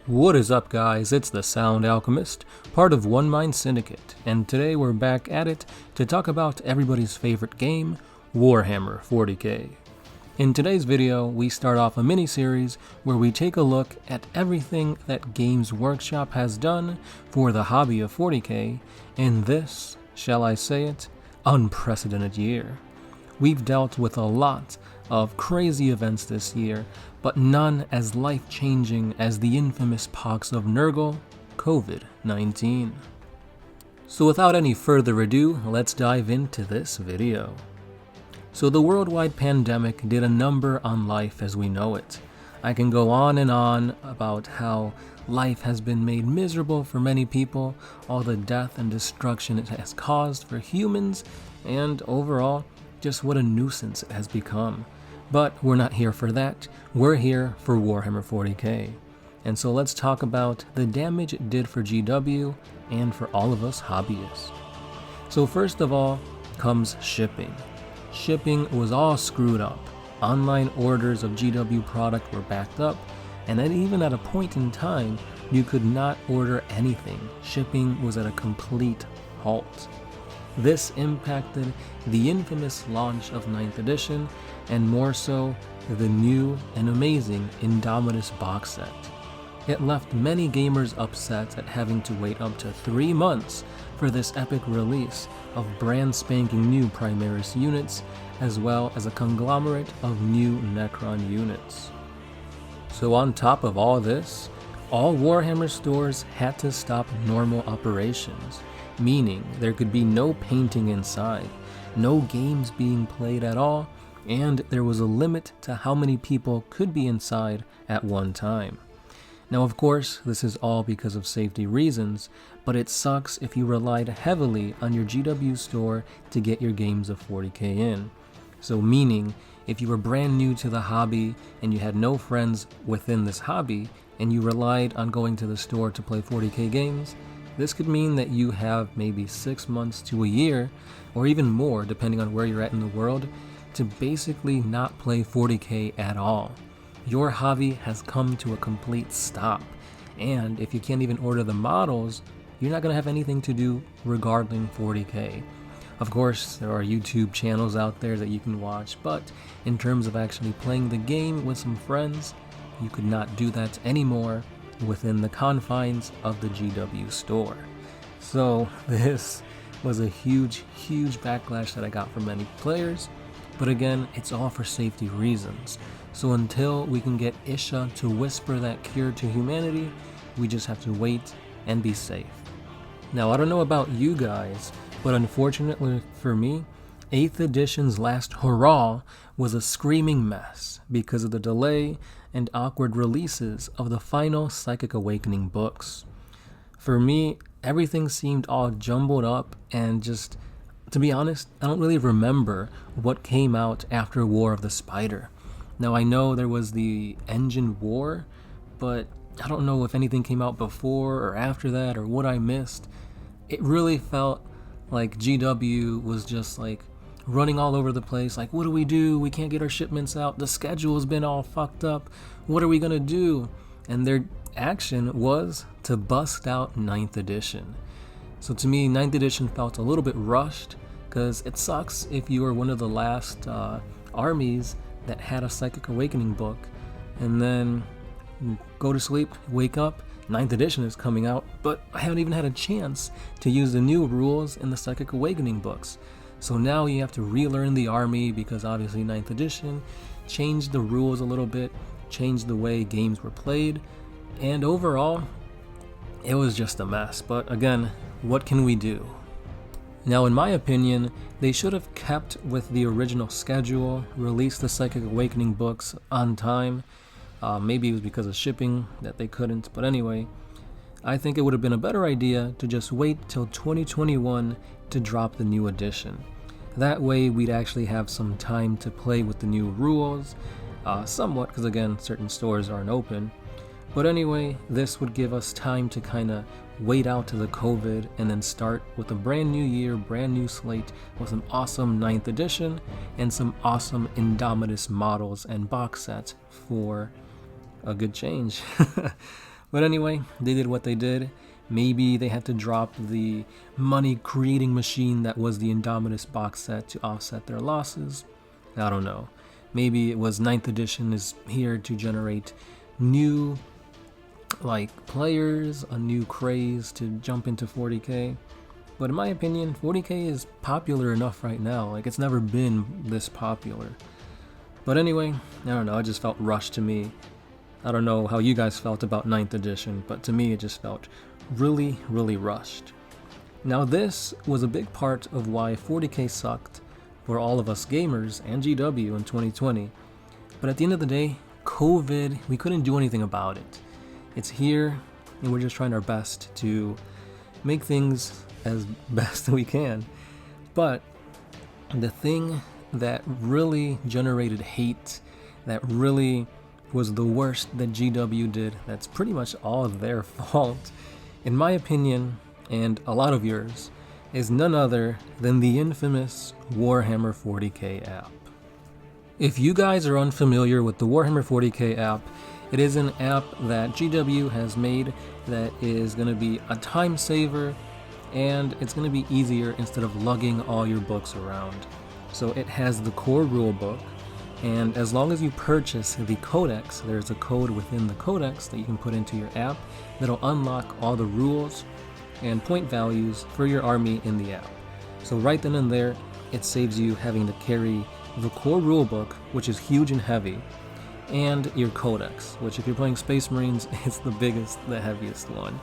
What is up, guys? It's the Sound Alchemist, part of One Mind Syndicate, and today we're back at it to talk about everybody's favorite game, Warhammer 40k. In today's video, we start off a mini-series where we take a look at everything that Games Workshop has done for the hobby of 40k in this, shall I say it, unprecedented year. We've dealt with a lot of crazy events this year, but none as life-changing as the infamous pox of Nurgle, COVID-19. So without any further ado, let's dive into this video. So the worldwide pandemic did a number on life as we know it. I can go on and on about how life has been made miserable for many people, all the death and destruction it has caused for humans, and overall, just what a nuisance it has become. But we're not here for that, we're here for Warhammer 40k. And so let's talk about the damage it did for GW and for all of us hobbyists. So first of all comes shipping. Shipping was all screwed up. Online orders of GW product were backed up, and then even at a point in time, you could not order anything. Shipping was at a complete halt. This impacted the infamous launch of 9th edition, and more so, the new and amazing Indomitus box set. It left many gamers upset at having to wait up to 3 months for this epic release of brand spanking new Primaris units, as well as a conglomerate of new Necron units. So on top of all this, all Warhammer stores had to stop normal operations, meaning there could be no painting inside, no games being played at all, and there was a limit to how many people could be inside at one time. Now of course, this is all because of safety reasons, but it sucks if you relied heavily on your GW store to get your games of 40k in. So meaning, if you were brand new to the hobby and you had no friends within this hobby, and you relied on going to the store to play 40k games, this could mean that you have maybe 6 months to a year, or even more depending on where you're at in the world, to basically not play 40k at all. Your hobby has come to a complete stop, and if you can't even order the models, you're not going to have anything to do regarding 40k. Of course, there are YouTube channels out there that you can watch, but in terms of actually playing the game with some friends, you could not do that anymore within the confines of the GW store. So this was a huge backlash that I got from many players, but again, it's all for safety reasons. So until we can get Isha to whisper that cure to humanity, we just have to wait and be safe. Now I don't know about you guys, but unfortunately for me, 8th edition's last hurrah was a screaming mess because of the delay and awkward releases of the final Psychic Awakening books. For me, everything seemed all jumbled up, and just, to be honest, I don't really remember what came out after War of the Spider. Now I know there was the Engine War, but I don't know if anything came out before or after that or what I missed. It really felt like GW was just like running all over the place, like, what do? We can't get our shipments out, the schedule's been all fucked up, what are we gonna do? And their action was to bust out 9th edition. So to me, 9th edition felt a little bit rushed, because it sucks if you were one of the last armies that had a Psychic Awakening book, and then go to sleep, wake up, 9th edition is coming out, but I haven't even had a chance to use the new rules in the Psychic Awakening books. So now you have to relearn the army, because obviously 9th edition changed the rules a little bit, changed the way games were played, and overall, it was just a mess. But again, what can we do? Now in my opinion, they should have kept with the original schedule, released the Psychic Awakening books on time. Maybe it was because of shipping that they couldn't, but anyway, I think it would have been a better idea to just wait till 2021 to drop the new edition. That way we'd actually have some time to play with the new rules, somewhat, because again, certain stores aren't open. But anyway, this would give us time to kind of wait out to the COVID and then start with a brand new year, brand new slate with some awesome 9th edition and some awesome Indomitus models and box sets for a good change. But anyway, they did what they did. Maybe they had to drop the money-creating machine that was the Indominus box set to offset their losses. I don't know. Maybe it was 9th edition is here to generate new players, a new craze to jump into 40k. But in my opinion, 40k is popular enough right now. It's never been this popular. But anyway, I don't know, it just felt rushed to me. I don't know how you guys felt about 9th edition, but to me it just felt really, really rushed. Now this was a big part of why 40k sucked for all of us gamers and GW in 2020. But at the end of the day, COVID, we couldn't do anything about it. It's here, and we're just trying our best to make things as best we can. But the thing that really generated hate, that really was the worst that GW did, that's pretty much all their fault, in my opinion, and a lot of yours, is none other than the infamous Warhammer 40k app. If you guys are unfamiliar with the Warhammer 40k app, it is an app that GW has made that is going to be a time saver, and it's going to be easier instead of lugging all your books around. So it has the core rulebook, and as long as you purchase the codex, there's a code within the codex that you can put into your app that'll unlock all the rules and point values for your army in the app. So right then and there, it saves you having to carry the core rulebook, which is huge and heavy, and your codex, which if you're playing Space Marines, it's the biggest, the heaviest one.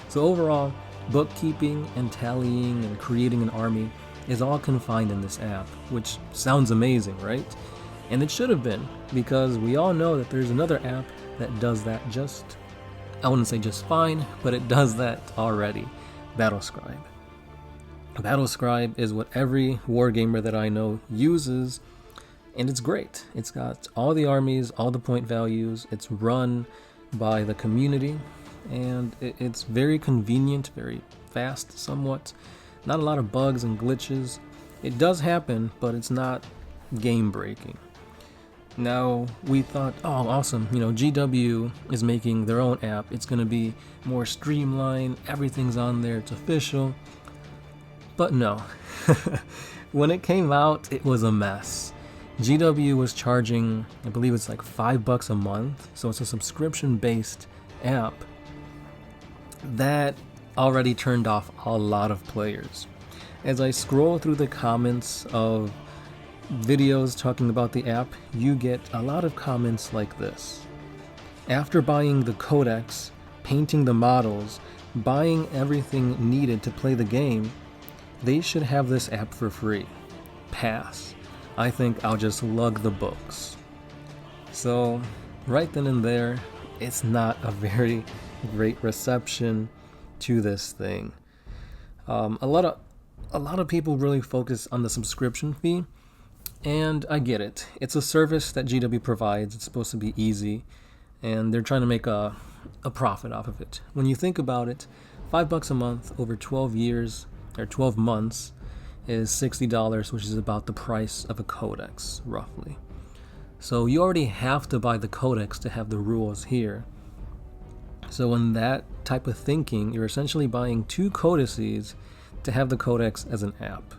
So overall, bookkeeping and tallying and creating an army is all confined in this app, which sounds amazing, right? And it should have been, because we all know that there's another app that does that I wouldn't say just fine, but it does that already. Battlescribe. Battlescribe is what every wargamer that I know uses, and it's great. It's got all the armies, all the point values, it's run by the community, and it's very convenient, very fast somewhat. Not a lot of bugs and glitches. It does happen, but it's not game breaking. Now, we thought, oh awesome, GW is making their own app, it's going to be more streamlined, everything's on there, it's official. But no. When it came out, it was a mess. GW was charging, I believe it's like $5 a month, so it's a subscription-based app. That already turned off a lot of players. As I scroll through the comments of videos talking about the app, you get a lot of comments like this. After buying the codex, painting the models, buying everything needed to play the game, they should have this app for free. Pass. I think I'll just lug the books. So, right then and there, it's not a very great reception to this thing. A lot of people really focus on the subscription fee, and I get it. It's a service that GW provides. It's supposed to be easy, and they're trying to make a profit off of it. When you think about it, $5 a month over 12 years or 12 months is $60, which is about the price of a codex, roughly. So you already have to buy the codex to have the rules here. So in that type of thinking, you're essentially buying 2 codices to have the codex as an app.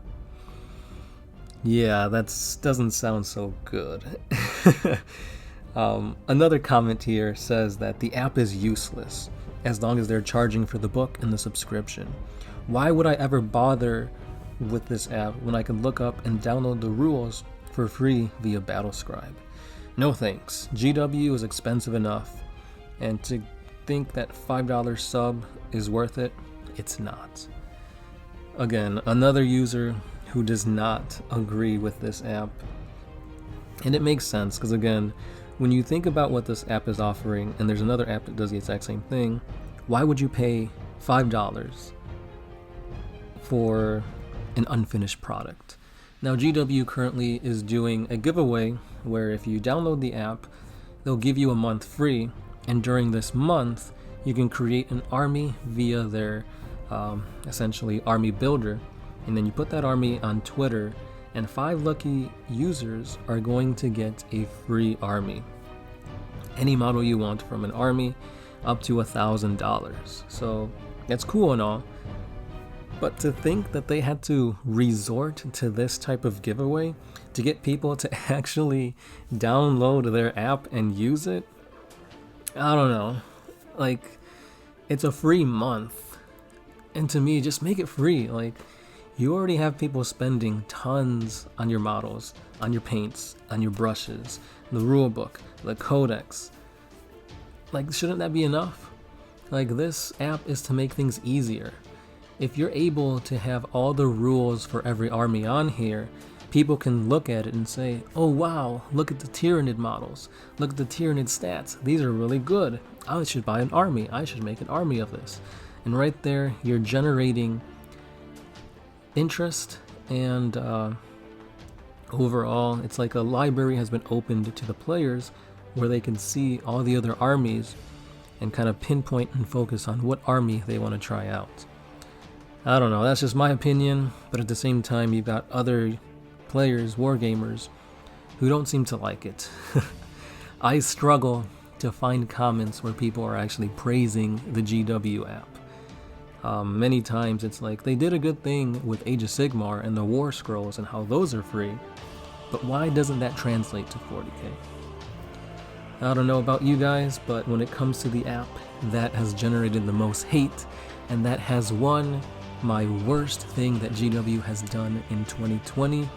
Yeah, that doesn't sound so good. Another comment here says that the app is useless as long as they're charging for the book and the subscription. Why would I ever bother with this app when I can look up and download the rules for free via Battlescribe? No thanks. GW is expensive enough, and to think that $5 sub is worth it, it's not. Again, another user who does not agree with this app. And it makes sense, because again, when you think about what this app is offering, and there's another app that does the exact same thing, why would you pay $5 for an unfinished product? Now, GW currently is doing a giveaway where if you download the app, they'll give you a month free, and during this month, you can create an army via their essentially army builder, and then you put that army on Twitter, and 5 lucky users are going to get a free army. Any model you want from an army. up to $1,000. So it's cool and all, but to think that they had to resort to this type of giveaway to get people to actually download their app and use it, I don't know. Like, it's a free month, and to me, just make it free. Like, you already have people spending tons on your models, on your paints, on your brushes, the rulebook, the codex. Like, shouldn't that be enough? Like, this app is to make things easier. If you're able to have all the rules for every army on here, people can look at it and say, oh wow, look at the Tyranid models, look at the Tyranid stats, these are really good, I should buy an army, I should make an army of this. And right there, you're generating interest, and overall, it's like a library has been opened to the players where they can see all the other armies and kind of pinpoint and focus on what army they want to try out. I don't know, that's just my opinion, but at the same time, you've got other players, wargamers, who don't seem to like it. I struggle to find comments where people are actually praising the GW app. Many times it's like, they did a good thing with Age of Sigmar and the War Scrolls and how those are free, but why doesn't that translate to 40k? I don't know about you guys, but when it comes to the app, that has generated the most hate, and that has won my worst thing that GW has done in 2020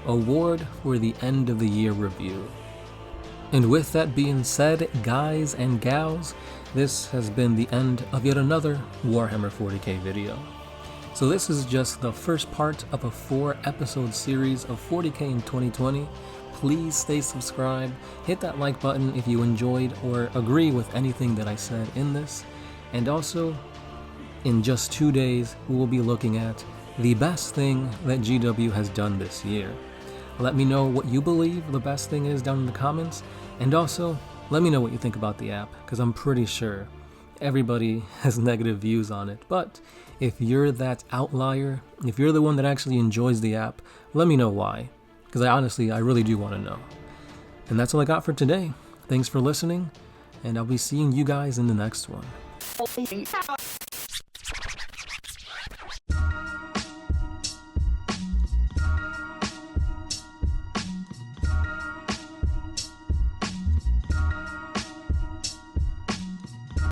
award for the end of the year review. And with that being said, guys and gals, this has been the end of yet another Warhammer 40k video. So this is just the first part of a 4-episode series of 40k in 2020. Please stay subscribed, hit that like button if you enjoyed or agree with anything that I said in this, and also, in just 2 days, we will be looking at the best thing that GW has done this year. Let me know what you believe the best thing is down in the comments, and also, let me know what you think about the app, because I'm pretty sure everybody has negative views on it. But if you're that outlier, if you're the one that actually enjoys the app, let me know why, because I really do want to know. And that's all I got for today. Thanks for listening, and I'll be seeing you guys in the next one.